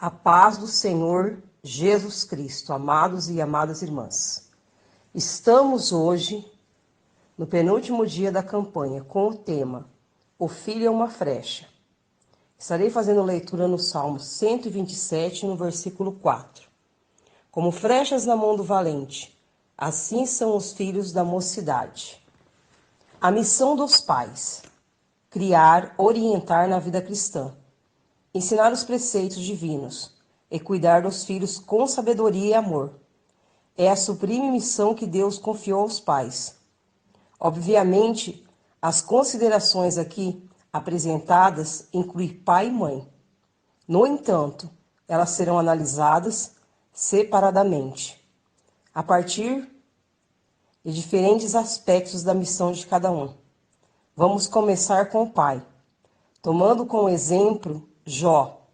A paz do Senhor Jesus Cristo, amados e amadas irmãs. Estamos hoje no penúltimo dia da campanha com o tema O Filho é uma Flecha. Estarei fazendo leitura no Salmo 127, no versículo 4. Como flechas na mão do valente, assim são os filhos da mocidade. A missão dos pais: criar, orientar na vida cristã, ensinar os preceitos divinos e cuidar dos filhos com sabedoria e amor. É a sublime missão que Deus confiou aos pais. Obviamente, as considerações aqui apresentadas incluem pai e mãe. No entanto, elas serão analisadas separadamente, a partir de diferentes aspectos da missão de cada um. Vamos começar com o pai, tomando como exemplo Jó.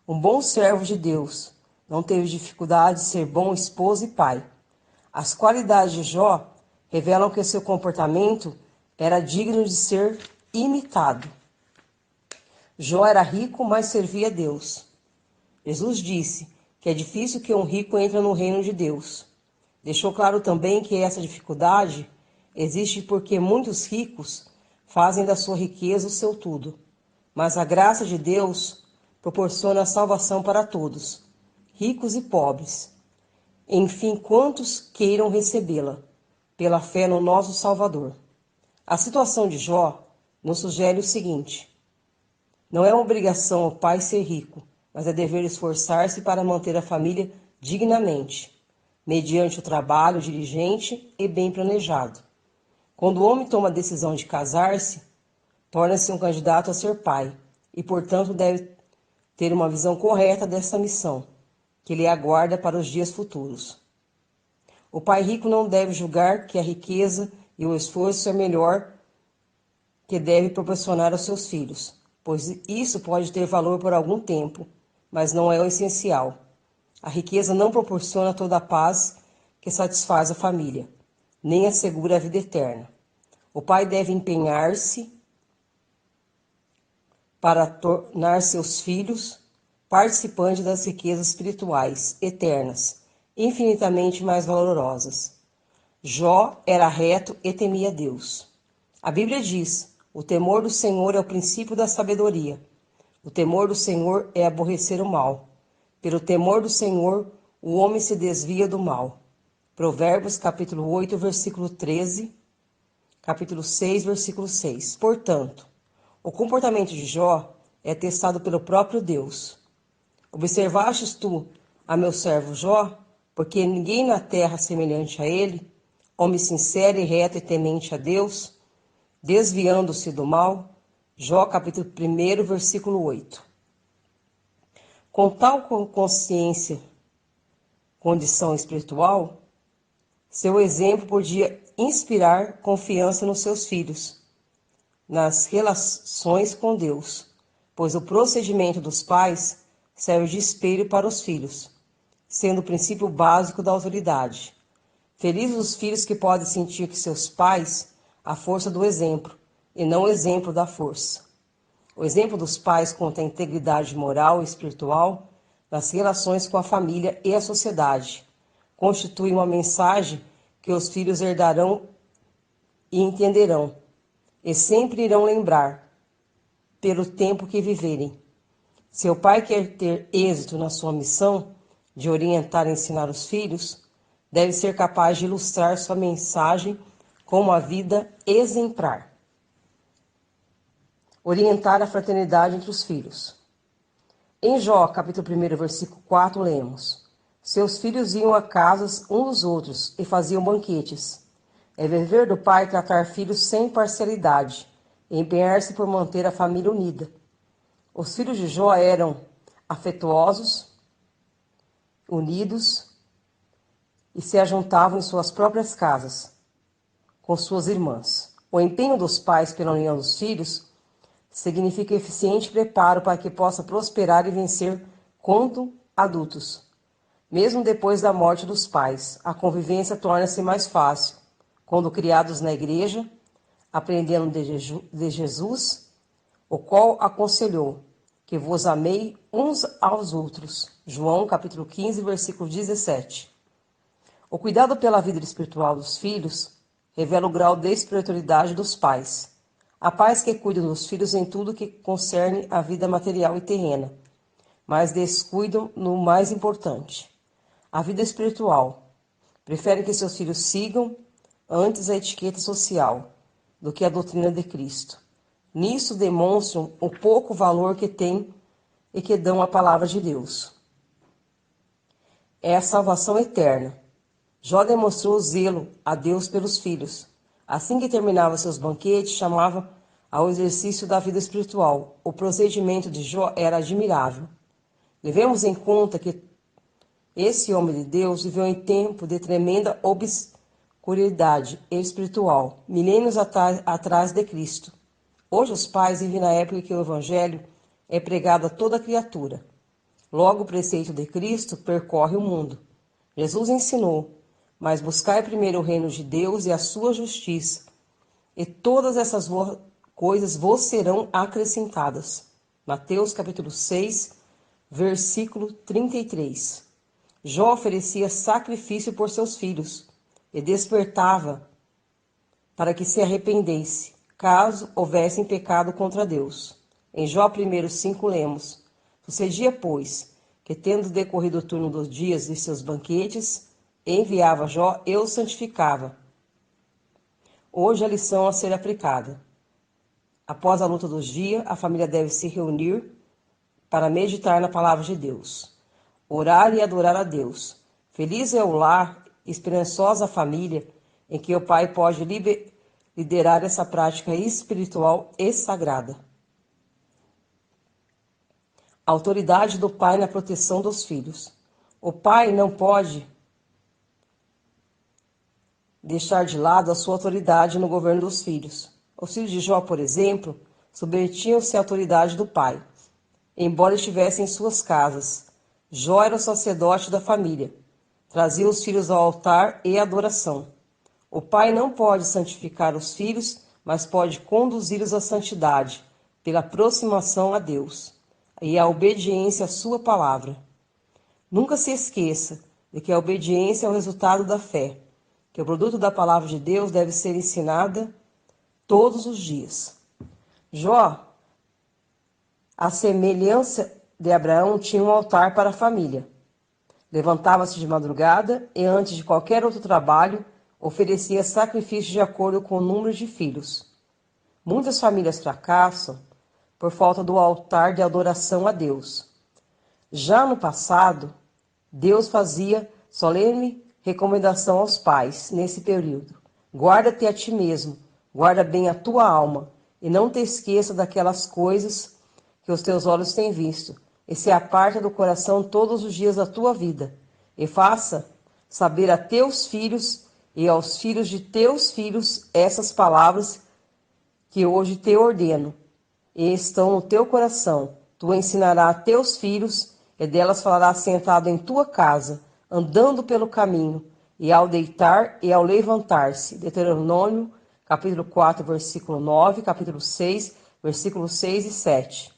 Um bom servo de Deus, não teve dificuldade de ser bom esposo e pai. As qualidades de Jó revelam que seu comportamento era digno de ser imitado. Jó era rico, mas servia a Deus. Jesus disse que é difícil que um rico entre no reino de Deus. Deixou claro também que essa dificuldade existe porque muitos ricos fazem da sua riqueza o seu tudo. Mas a graça de Deus proporciona a salvação para todos, ricos e pobres. Enfim, quantos queiram recebê-la, pela fé no nosso Salvador. A situação de Jó nos sugere o seguinte: não é uma obrigação ao pai ser rico, mas é dever esforçar-se para manter a família dignamente, mediante o trabalho diligente e bem planejado. Quando o homem toma a decisão de casar-se, torna-se um candidato a ser pai e, portanto, deve ter uma visão correta dessa missão, que lhe aguarda para os dias futuros. O pai rico não deve julgar que a riqueza e o esforço é melhor que deve proporcionar aos seus filhos, pois isso pode ter valor por algum tempo, mas não é o essencial. A riqueza não proporciona toda a paz que satisfaz a família, nem assegura a vida eterna. O pai deve empenhar-se para tornar seus filhos participantes das riquezas espirituais eternas, infinitamente mais valorosas. Jó era reto e temia Deus. A Bíblia diz: o temor do Senhor é o princípio da sabedoria. O temor do Senhor é aborrecer o mal. Pelo temor do Senhor, o homem se desvia do mal. Provérbios, capítulo 8, versículo 13, capítulo 6, versículo 6. Portanto, o comportamento de Jó é testado pelo próprio Deus. Observastes tu a meu servo Jó, porque ninguém na terra semelhante a ele, homem sincero e reto e temente a Deus, desviando-se do mal. Jó, capítulo 1, versículo 8. Com tal condição espiritual, seu exemplo podia inspirar confiança nos seus filhos, nas relações com Deus, pois o procedimento dos pais serve de espelho para os filhos, sendo o princípio básico da autoridade. Felizes os filhos que podem sentir que seus pais a força do exemplo, e não o exemplo da força. O exemplo dos pais contém integridade moral e espiritual nas relações com a família e a sociedade. Constitui uma mensagem que os filhos herdarão e entenderão, e sempre irão lembrar, pelo tempo que viverem. Seu pai quer ter êxito na sua missão de orientar e ensinar os filhos, deve ser capaz de ilustrar sua mensagem com uma vida exemplar. Orientar a fraternidade entre os filhos. Em Jó, capítulo 1, versículo 4, lemos: seus filhos iam a casas uns dos outros e faziam banquetes. É dever do pai tratar filhos sem parcialidade e empenhar-se por manter a família unida. Os filhos de Jó eram afetuosos, unidos e se ajuntavam em suas próprias casas com suas irmãs. O empenho dos pais pela união dos filhos significa eficiente preparo para que possa prosperar e vencer quando adultos. Mesmo depois da morte dos pais, a convivência torna-se mais fácil quando criados na igreja, aprendendo de Jesus, o qual aconselhou: que vos amei uns aos outros. João capítulo 15, versículo 17. O cuidado pela vida espiritual dos filhos revela o grau de espiritualidade dos pais. Há pais que cuidam dos filhos em tudo que concerne a vida material e terrena, mas descuidam no mais importante, a vida espiritual. Preferem que seus filhos sigam antes a etiqueta social do que a doutrina de Cristo. Nisso demonstram o pouco valor que têm e que dão à palavra de Deus. É a salvação eterna. Jó demonstrou zelo a Deus pelos filhos. Assim que terminava seus banquetes, chamava ao exercício da vida espiritual. O procedimento de Jó era admirável. Levemos em conta que esse homem de Deus viveu em tempo de tremenda obscuridade espiritual, milênios atrás de Cristo. Hoje os pais vivem na época em que o Evangelho é pregado a toda criatura. Logo o preceito de Cristo percorre o mundo. Jesus ensinou, mas buscai primeiro o reino de Deus e a sua justiça, e todas essas coisas vos serão acrescentadas. Mateus capítulo 6, versículo 33. Jó oferecia sacrifício por seus filhos e despertava para que se arrependesse, caso houvessem pecado contra Deus. Em Jó 1:5 lemos: Sucedia, pois, que tendo decorrido o turno dos dias de seus banquetes, enviava Jó e o santificava. Hoje a lição a ser aplicada. Após a luta dos dias, a família deve se reunir para meditar na palavra de Deus, orar e adorar a Deus. Feliz é o lar, esperançosa a família, em que o pai pode liderar essa prática espiritual e sagrada. A autoridade do pai na proteção dos filhos. O pai não pode deixar de lado a sua autoridade no governo dos filhos. Os filhos de Jó, por exemplo, submetiam-se à autoridade do pai, embora estivessem em suas casas. Jó era o sacerdote da família, trazia os filhos ao altar e à adoração. O pai não pode santificar os filhos, mas pode conduzi-los à santidade, pela aproximação a Deus e a obediência à sua palavra. Nunca se esqueça de que a obediência é o resultado da fé, que o produto da palavra de Deus deve ser ensinada todos os dias. Jó, à semelhança de Abraão, tinha um altar para a família. Levantava-se de madrugada e, antes de qualquer outro trabalho, oferecia sacrifícios de acordo com o número de filhos. Muitas famílias fracassam por falta do altar de adoração a Deus. Já no passado, Deus fazia solene recomendação aos pais nesse período. Guarda-te a ti mesmo, guarda bem a tua alma, e não te esqueça daquelas coisas que os teus olhos têm visto, e se aparta do coração todos os dias da tua vida, e faça saber a teus filhos e aos filhos de teus filhos essas palavras que hoje te ordeno, e estão no teu coração. Tu ensinarás a teus filhos, e delas falarás sentado em tua casa, andando pelo caminho, e ao deitar e ao levantar-se. Deuteronômio, capítulo 4, versículo 9, capítulo 6, versículos 6 e 7.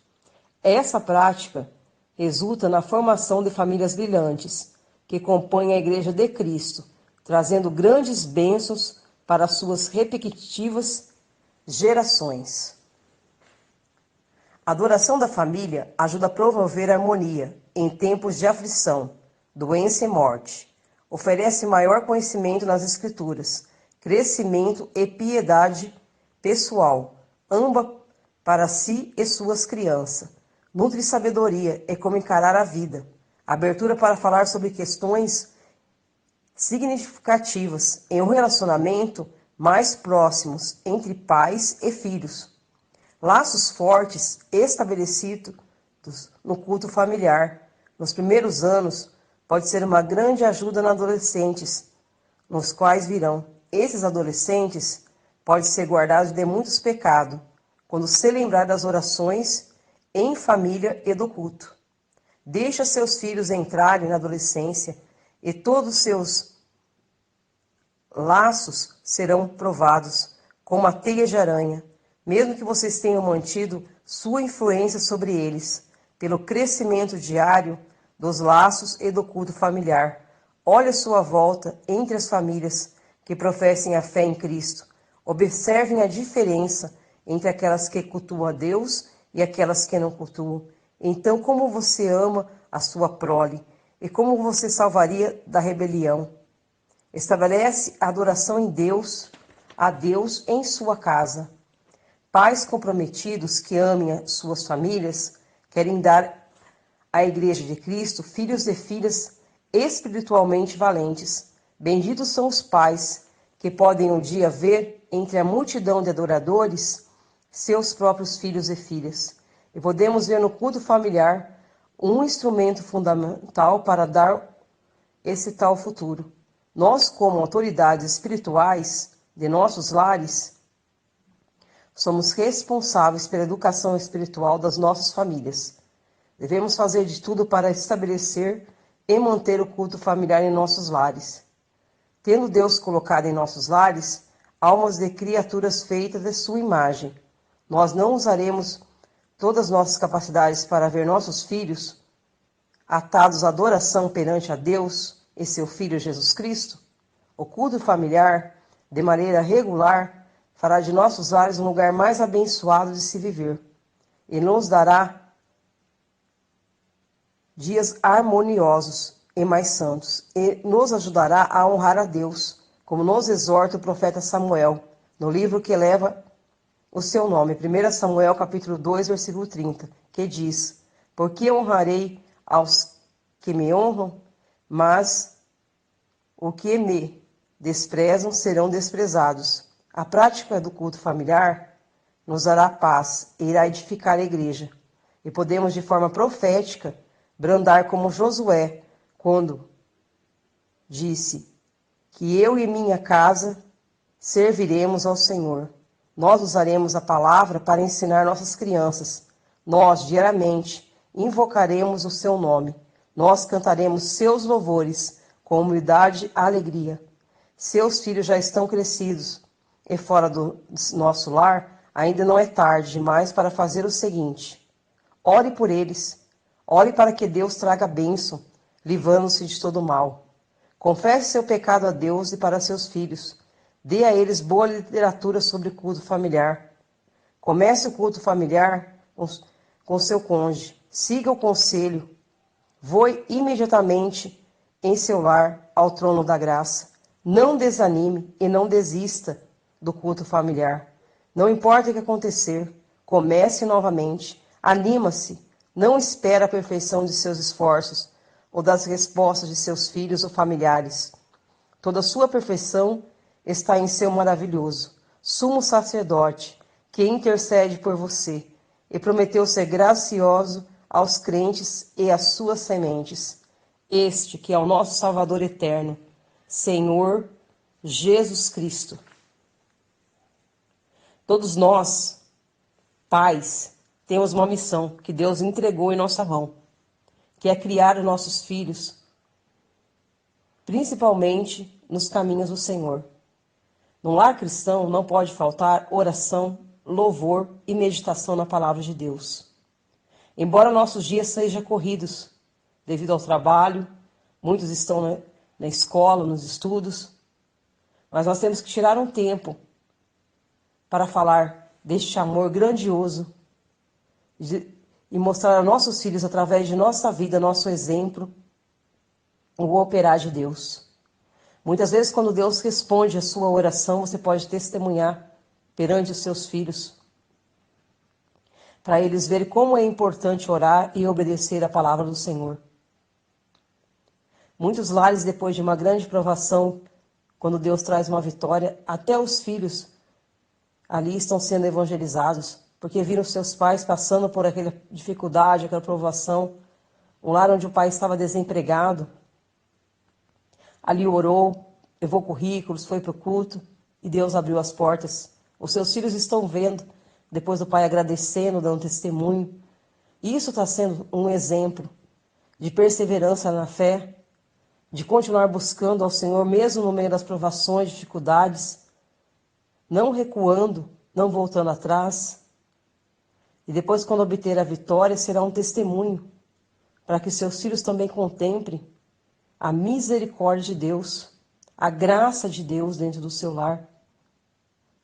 Essa prática resulta na formação de famílias brilhantes, que compõem a Igreja de Cristo, trazendo grandes bênçãos para suas respectivas gerações. A adoração da família ajuda a promover a harmonia em tempos de aflição, doença e morte. Oferece maior conhecimento nas Escrituras, crescimento e piedade pessoal, ambas para si e suas crianças. Nutre sabedoria e como encarar a vida. Abertura para falar sobre questões significativas em um relacionamento mais próximos entre pais e filhos. Laços fortes estabelecidos no culto familiar. Nos primeiros anos, pode ser uma grande ajuda nos adolescentes, nos quais virão. Esses adolescentes podem ser guardados de muitos pecados, quando se lembrar das orações em família e do culto. Deixa seus filhos entrarem na adolescência e todos seus laços serão provados como a teia de aranha, mesmo que vocês tenham mantido sua influência sobre eles. pelo crescimento diário dos laços e do culto familiar. Olhe à sua volta entre as famílias que professem a fé em Cristo. Observem a diferença entre aquelas que cultuam a Deus e aquelas que não cultuam. Então, como você ama a sua prole e como você salvaria da rebelião? Estabelece a adoração a Deus em sua casa. Pais comprometidos que amem as suas famílias querem dar à Igreja de Cristo filhos e filhas espiritualmente valentes. Benditos são os pais que podem um dia ver entre a multidão de adoradores seus próprios filhos e filhas. E podemos ver no culto familiar um instrumento fundamental para dar esse tal futuro. Nós, como autoridades espirituais de nossos lares, somos responsáveis pela educação espiritual das nossas famílias. Devemos fazer de tudo para estabelecer e manter o culto familiar em nossos lares. Tendo Deus colocado em nossos lares almas de criaturas feitas de sua imagem, nós não usaremos todas as nossas capacidades para ver nossos filhos atados à adoração perante a Deus e seu Filho Jesus Cristo? O culto familiar, de maneira regular, fará de nossos lares um lugar mais abençoado de se viver. E nos dará dias harmoniosos e mais santos, e nos ajudará a honrar a Deus, como nos exorta o profeta Samuel, no livro que leva o seu nome, 1 Samuel capítulo 2, versículo 30, que diz: porque honrarei aos que me honram, mas o que me desprezam serão desprezados. A prática do culto familiar nos dará paz e irá edificar a igreja. E podemos, de forma profética, brandar como Josué, quando disse que eu e minha casa serviremos ao Senhor. Nós usaremos a palavra para ensinar nossas crianças. Nós, diariamente, invocaremos o seu nome. Nós cantaremos seus louvores com humildade e alegria. Seus filhos já estão crescidos e fora do nosso lar, ainda não é tarde demais para fazer o seguinte: ore por eles. Ore para que Deus traga bênção, livrando-se de todo mal. Confesse seu pecado a Deus e para seus filhos. Dê a eles boa literatura sobre culto familiar. Comece o culto familiar com seu cônjuge. Siga o conselho. Voe imediatamente em seu lar ao trono da graça. Não desanime e não desista do culto familiar. Não importa o que acontecer, comece novamente. Anima-se. Não espere a perfeição de seus esforços ou das respostas de seus filhos ou familiares. Toda a sua perfeição está em seu maravilhoso, sumo sacerdote, que intercede por você e prometeu ser gracioso aos crentes e às suas sementes. Este que é o nosso Salvador eterno, Senhor Jesus Cristo. Todos nós, pais, temos uma missão que Deus entregou em nossa mão, que é criar os nossos filhos, principalmente nos caminhos do Senhor. No lar cristão não pode faltar oração, louvor e meditação na palavra de Deus. Embora nossos dias sejam corridos devido ao trabalho, muitos estão na escola, nos estudos, mas nós temos que tirar um tempo para falar deste amor grandioso e mostrar aos nossos filhos, através de nossa vida, nosso exemplo, o operar de Deus. Muitas vezes, quando Deus responde a sua oração, você pode testemunhar perante os seus filhos, para eles verem como é importante orar e obedecer a palavra do Senhor. Muitos lares, depois de uma grande provação, quando Deus traz uma vitória, até os filhos ali estão sendo evangelizados, porque viram seus pais passando por aquela dificuldade, aquela provação. Um lar onde o pai estava desempregado, ali orou, levou currículos, foi para o culto e Deus abriu as portas. Os seus filhos estão vendo, depois do pai agradecendo, dando testemunho. Isso está sendo um exemplo de perseverança na fé, de continuar buscando ao Senhor, mesmo no meio das provações, dificuldades, não recuando, não voltando atrás. E depois, quando obter a vitória, será um testemunho, para que seus filhos também contemplem a misericórdia de Deus, a graça de Deus dentro do seu lar,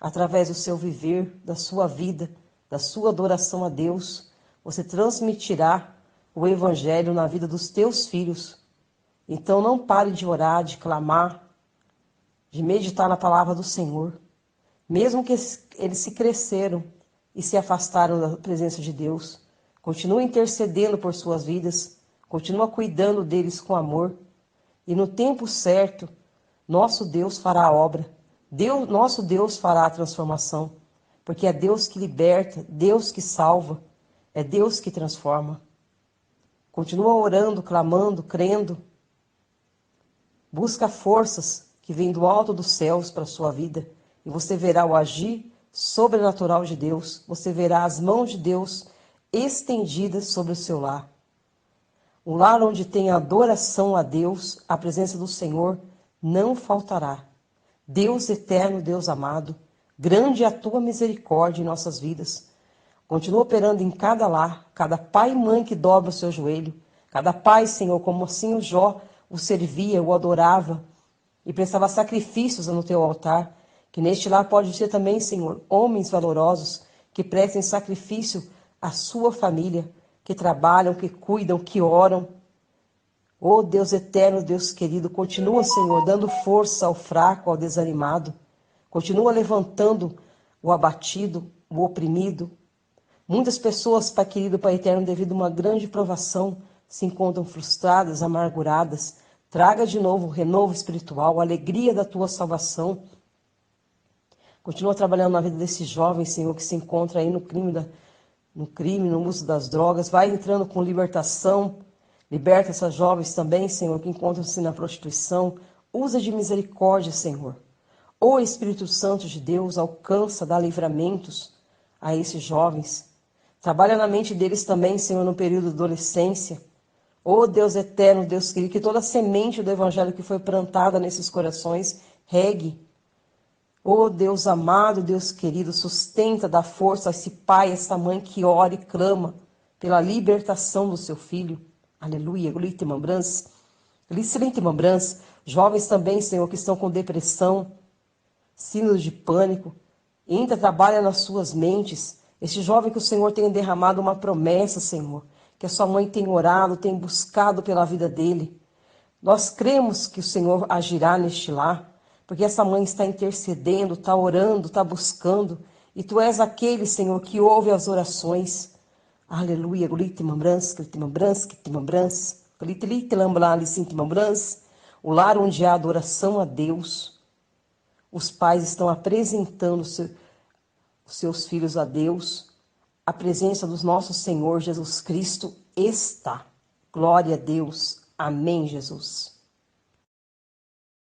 através do seu viver, da sua vida, da sua adoração a Deus. Você transmitirá o Evangelho na vida dos teus filhos. Então não pare de orar, de clamar, de meditar na palavra do Senhor. Mesmo que eles se cresceram e se afastaram da presença de Deus, continua intercedendo por suas vidas, continua cuidando deles com amor. E no tempo certo, nosso Deus fará a obra. Nosso Deus fará a transformação. Porque é Deus que liberta, Deus que salva, é Deus que transforma. Continua orando, clamando, crendo. Busca forças que vêm do alto dos céus para a sua vida. E você verá o agir sobrenatural de Deus. Você verá as mãos de Deus estendidas sobre o seu lar. Um lar onde tem adoração a Deus, a presença do Senhor não faltará. Deus eterno, Deus amado, grande é a tua misericórdia em nossas vidas. Continua operando em cada lar, cada pai e mãe que dobra o seu joelho, cada pai, Senhor, como assim o Jó o servia, o adorava e prestava sacrifícios no teu altar. Que neste lar pode ter também, Senhor, homens valorosos que prestem sacrifício à sua família, que trabalham, que cuidam, que oram. Oh Deus eterno, Deus querido, continua, Senhor, dando força ao fraco, ao desanimado. Continua levantando o abatido, o oprimido. Muitas pessoas, Pai querido, Pai eterno, devido a uma grande provação, se encontram frustradas, amarguradas. Traga de novo o renovo espiritual, a alegria da tua salvação. Continua trabalhando na vida desse jovem, Senhor, que se encontra aí no crime, no uso das drogas. Vai entrando com libertação. Liberta essas jovens também, Senhor, que encontram-se na prostituição. Usa de misericórdia, Senhor. O Espírito Santo de Deus alcança, dá livramentos a esses jovens. Trabalha na mente deles também, Senhor, no período de adolescência. Oh Deus eterno, Deus querido, que toda a semente do Evangelho que foi plantada nesses corações regue. Oh Deus amado, Deus querido, sustenta, dá força a esse pai, a essa mãe que ora e clama pela libertação do seu filho. Aleluia, glite mambrans. Excelente mambrans. Jovens também, Senhor, que estão com depressão, síndrome de pânico. Entra, trabalha nas suas mentes. Este jovem que o Senhor tem derramado uma promessa, Senhor, que a sua mãe tem orado, tem buscado pela vida dele. Nós cremos que o Senhor agirá neste lar, porque essa mãe está intercedendo, está orando, está buscando, e tu és aquele, Senhor, que ouve as orações. Aleluia, glite mambrans, glite mambrans, glite mambrans, glite lite lamblali, sinti mambrans. O lar onde há adoração a Deus, os pais estão apresentando os seus filhos a Deus, a presença do nosso Senhor Jesus Cristo está. Glória a Deus. Amém, Jesus.